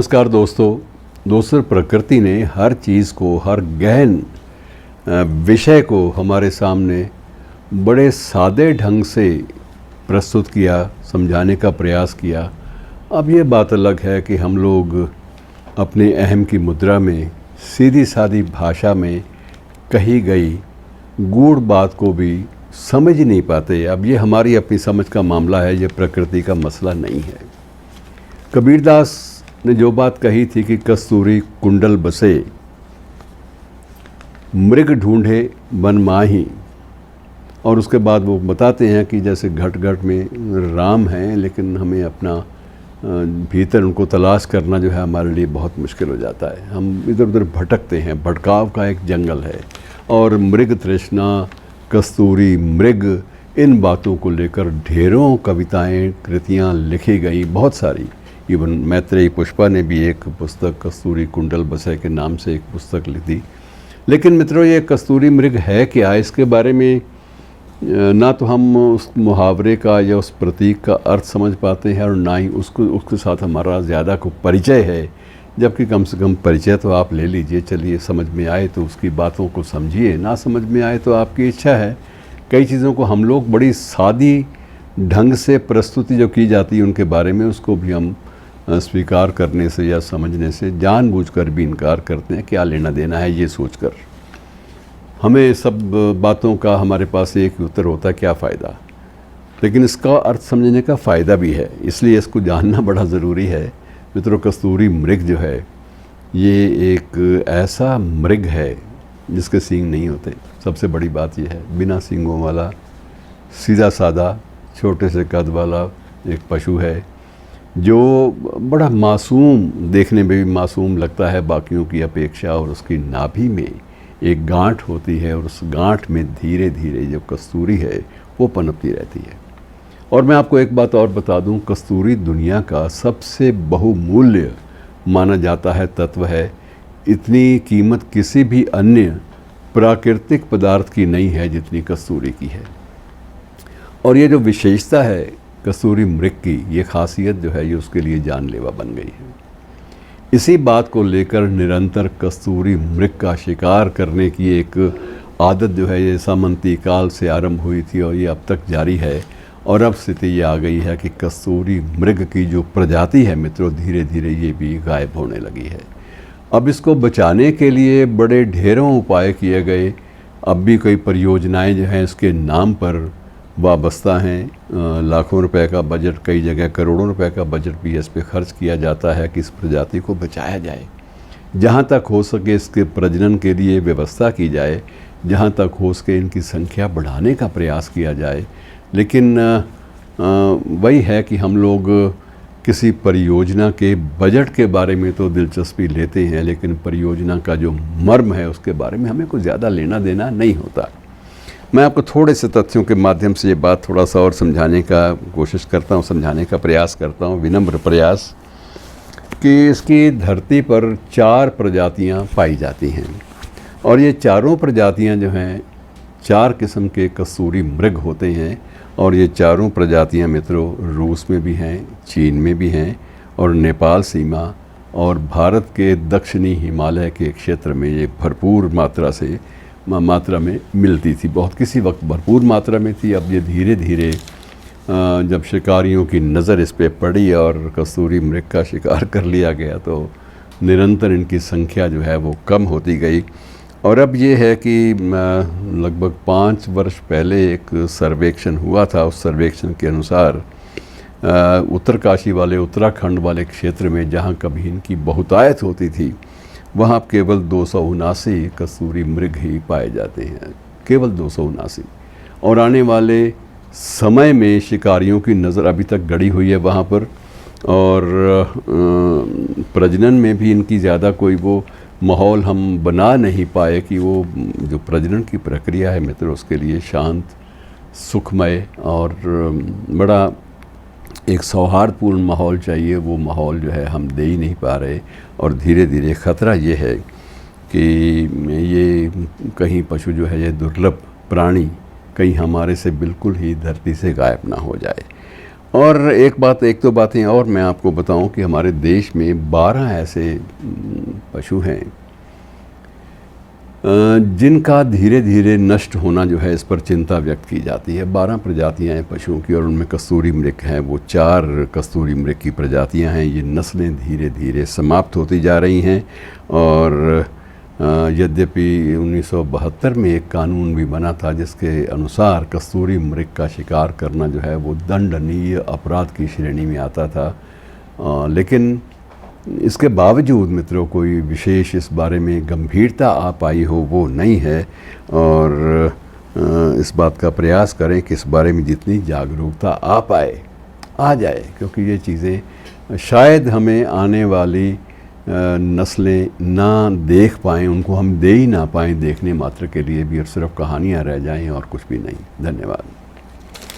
नमस्कार दोस्तों प्रकृति ने हर चीज़ को, हर गहन विषय को हमारे सामने बड़े सादे ढंग से प्रस्तुत किया, समझाने का प्रयास किया। अब ये बात अलग है कि हम लोग अपने अहम की मुद्रा में सीधी सादी भाषा में कही गई गूढ़ बात को भी समझ ही नहीं पाते। अब ये हमारी अपनी समझ का मामला है, ये प्रकृति का मसला नहीं है। कबीरदास ने जो बात कही थी कि कस्तूरी कुंडल बसे, मृग ढूंढे बन माही, और उसके बाद वो बताते हैं कि जैसे घट घट में राम हैं, लेकिन हमें अपना भीतर उनको तलाश करना जो है हमारे लिए बहुत मुश्किल हो जाता है। हम इधर उधर भटकते हैं, भटकाव का एक जंगल है। और मृग तृष्णा, कस्तूरी, मृग, इन बातों को लेकर ढेरों कविताएं, कृतियां लिखी गई, बहुत सारी। इवन मैत्रेयी पुष्पा ने भी एक पुस्तक कस्तूरी कुंडल बसे के नाम से एक पुस्तक लिख दी। लेकिन मित्रों, ये कस्तूरी मृग है क्या, इसके बारे में ना तो हम उस मुहावरे का या उस प्रतीक का अर्थ समझ पाते हैं, और ना ही उसके साथ हमारा ज़्यादा को परिचय है। जबकि कम से कम परिचय तो आप ले लीजिए। चलिए, समझ में आए तो उसकी बातों को समझिए, ना समझ में आए तो आपकी इच्छा है। कई चीज़ों को हम लोग बड़ी सादी ढंग से प्रस्तुति जो की जाती है उनके बारे में, उसको भी हम स्वीकार करने से या समझने से जानबूझकर भी इनकार करते हैं। क्या लेना देना है ये सोचकर। हमें सब बातों का हमारे पास एक ही उत्तर होता है, क्या फ़ायदा। लेकिन इसका अर्थ समझने का फ़ायदा भी है, इसलिए इसको जानना बड़ा ज़रूरी है। मित्रों, कस्तूरी मृग जो है ये एक ऐसा मृग है जिसके सींग नहीं होते। सबसे बड़ी बात यह है, बिना सींगों वाला, सीधा सादा, छोटे से कद वाला एक पशु है जो बड़ा मासूम, देखने में भी मासूम लगता है बाकियों की अपेक्षा। और उसकी नाभि में एक गांठ होती है, और उस गांठ में धीरे धीरे जो कस्तूरी है वो पनपती रहती है। और मैं आपको एक बात और बता दूं, कस्तूरी दुनिया का सबसे बहुमूल्य माना जाता है तत्व है। इतनी कीमत किसी भी अन्य प्राकृतिक पदार्थ की नहीं है जितनी कस्तूरी की है। और ये जो विशेषता है कस्तूरी मृग की, ये खासियत जो है ये उसके लिए जानलेवा बन गई है। इसी बात को लेकर निरंतर कस्तूरी मृग का शिकार करने की एक आदत जो है ये सामंती काल से आरंभ हुई थी, और ये अब तक जारी है। और अब स्थिति ये आ गई है कि कस्तूरी मृग की जो प्रजाति है मित्रों, धीरे धीरे ये भी गायब होने लगी है। अब इसको बचाने के लिए बड़े ढेरों उपाय किए गए। अब भी कई परियोजनाएं जो हैं इसके नाम पर वाबस्ता हैं। लाखों रुपए का बजट, कई जगह करोड़ों रुपए का बजट भी इस पे खर्च किया जाता है कि इस प्रजाति को बचाया जाए। जहाँ तक हो सके इसके प्रजनन के लिए व्यवस्था की जाए, जहाँ तक हो सके इनकी संख्या बढ़ाने का प्रयास किया जाए। लेकिन वही है कि हम लोग किसी परियोजना के बजट के बारे में तो दिलचस्पी लेते हैं, लेकिन परियोजना का जो मर्म है उसके बारे में हमें कुछ ज़्यादा लेना देना नहीं होता। मैं आपको थोड़े से तथ्यों के माध्यम से ये बात थोड़ा सा और समझाने का कोशिश करता हूँ, समझाने का प्रयास करता हूँ, विनम्र प्रयास, कि इसकी धरती पर 4 प्रजातियाँ पाई जाती हैं। और ये चारों प्रजातियाँ जो हैं 4 किस्म के कस्तूरी मृग होते हैं। और ये चारों प्रजातियाँ मित्रों रूस में भी हैं, चीन में भी हैं, और नेपाल सीमा और भारत के दक्षिणी हिमालय के क्षेत्र में ये भरपूर मात्रा में मिलती थी। बहुत किसी वक्त भरपूर मात्रा में थी। अब ये धीरे धीरे जब शिकारियों की नज़र इस पे पड़ी और कस्तूरी मृग का शिकार कर लिया गया, तो निरंतर इनकी संख्या जो है वो कम होती गई। और अब ये है कि लगभग 5 वर्ष पहले एक सर्वेक्षण हुआ था। उस सर्वेक्षण के अनुसार उत्तरकाशी वाले, उत्तराखंड वाले क्षेत्र में जहाँ कभी इनकी बहुतायत होती थी, वहाँ केवल 279 कस्तूरी मृग ही पाए जाते हैं, केवल 279। और आने वाले समय में शिकारियों की नज़र अभी तक गड़ी हुई है वहाँ पर। और प्रजनन में भी इनकी ज़्यादा कोई वो माहौल हम बना नहीं पाए कि वो जो प्रजनन की प्रक्रिया है मित्रों, उसके लिए शांत, सुखमय और बड़ा एक सौहार्दपूर्ण माहौल चाहिए। वो माहौल जो है हम दे ही नहीं पा रहे। और धीरे धीरे ख़तरा ये है कि ये कहीं पशु जो है, ये दुर्लभ प्राणी कहीं हमारे से बिल्कुल ही धरती से गायब ना हो जाए। और एक दो बातें और मैं आपको बताऊं कि हमारे देश में 12 ऐसे पशु हैं जिनका धीरे धीरे नष्ट होना जो है, इस पर चिंता व्यक्त की जाती है। 12 प्रजातियां हैं पशुओं की, और उनमें कस्तूरी मृग हैं। वो 4 कस्तूरी मृग की प्रजातियां हैं। ये नस्लें धीरे धीरे समाप्त होती जा रही हैं। और यद्यपि 1972 में एक कानून भी बना था जिसके अनुसार कस्तूरी मृग का शिकार करना जो है वो दंडनीय अपराध की श्रेणी में आता था, लेकिन इसके बावजूद मित्रों कोई विशेष इस बारे में गंभीरता आ पाई हो वो नहीं है। और इस बात का प्रयास करें कि इस बारे में जितनी जागरूकता आ जाए, क्योंकि ये चीज़ें शायद हमें आने वाली नस्लें ना देख पाएँ, उनको हम दे ही ना पाएँ देखने मात्र के लिए भी, और सिर्फ कहानियाँ रह जाएं और कुछ भी नहीं। धन्यवाद।